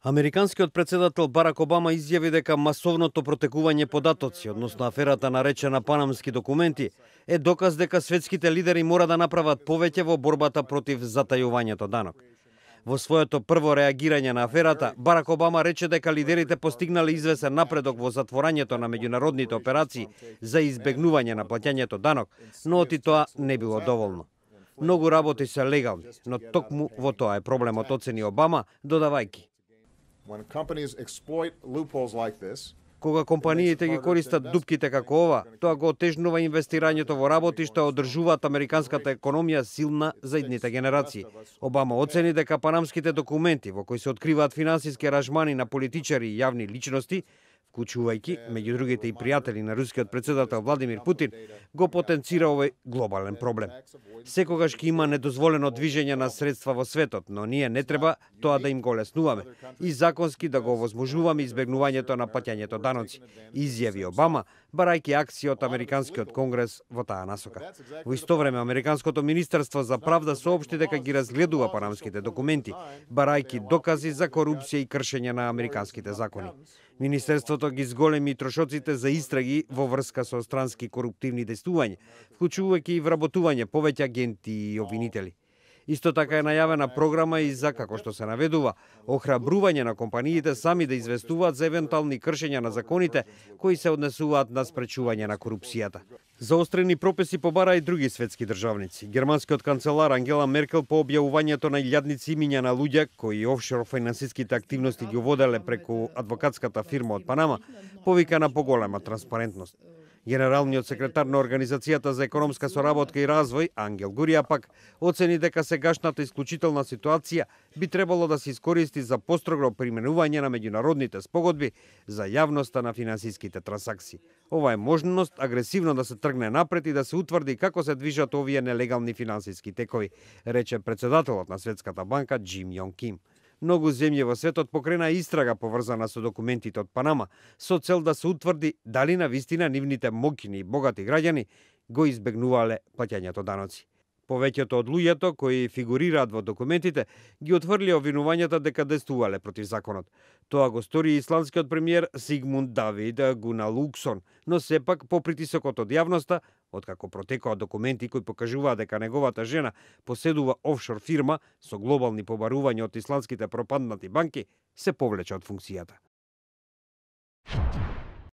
Американскиот председател Барак Обама изјави дека масовното протекување податоци, односно аферата наречена Панамски документи, е доказ дека светските лидери мора да направат повеќе во борбата против затајувањето данок. Во своето прво реагирање на аферата, Барак Обама рече дека лидерите постигнале извесен напредок во затворањето на меѓународните операции за избегнување на плаќањето данок, но оти тоа не било доволно. Многу работи се легални, но токму во тоа е проблемот, оцени Обама, додавајќи: кога компаниите ги користат дупките како ова, тоа го отежнува инвестирањето во работи што одржуваат американската економија силна за идните генерации. Обама оцени дека панамските документи, во кои се откриваат финансиски аранжмани на политичари и јавни личности, вклучувајќи меѓу другите и пријатели на рускиот председател Владимир Путин, го потенцира овој глобален проблем. Секогаш ќе има недозволено движење на средства во светот, но ние не треба тоа да им го леснуваме и законски да го овозможуваме избегнувањето на плаќањето даноци, изјави Обама, барајќи акција од Американскиот конгрес во таа насока. Во исто време, Американското министерство за правда соопшти дека ги разгледува панамските документи, барајќи докази за корупција и кршење на американските закони. Министерството ги зголеми и трошоците за истраги во врска со странски коруптивни дејствувања, вклучувајќи и вработување повеќе агенти и обвинители. Исто така е најавена програма и за, како што се наведува, охрабрување на компаниите сами да известуваат за евентуални кршења на законите кои се однесуваат на спречување на корупцијата. Заострени прописи побара и други светски државници. Германскиот канцелар Ангела Меркел по објавувањето на илјадници имиња на луѓе кои офшор финансиските активности ги воделе преку адвокатската фирма од Панама, повика на поголема транспарентност. Генералниот секретар на Организацијата за економска соработка и развој, Ангел Гурија пак, оцени дека сегашната исклучителна ситуација би требало да се искористи за построго применување на меѓународните спогодби за јавноста на финансиските трансакции. Ова е можност агресивно да се тргне напред и да се утврди како се движат овие нелегални финансиски текови, рече председателот на Светската банка Џим Јонг Ким. Многу земји во светот покрена истрага поврзана со документите од Панама, со цел да се утврди дали навистина нивните моќни и богати граѓани го избегнувале плаќањето даноци. Повеќето од луѓето кои фигурираат во документите ги отврли обвинувањата дека дејствувале против законот. Тоа го стори и исландскиот премиер Сигмунд Давид Гуналуксон, но сепак по притисокот од јавноста, откако протекоа документи кои покажуваат дека неговата жена поседува офшор фирма со глобални побарувања од исландските пропаднати банки, се повлече од функцијата.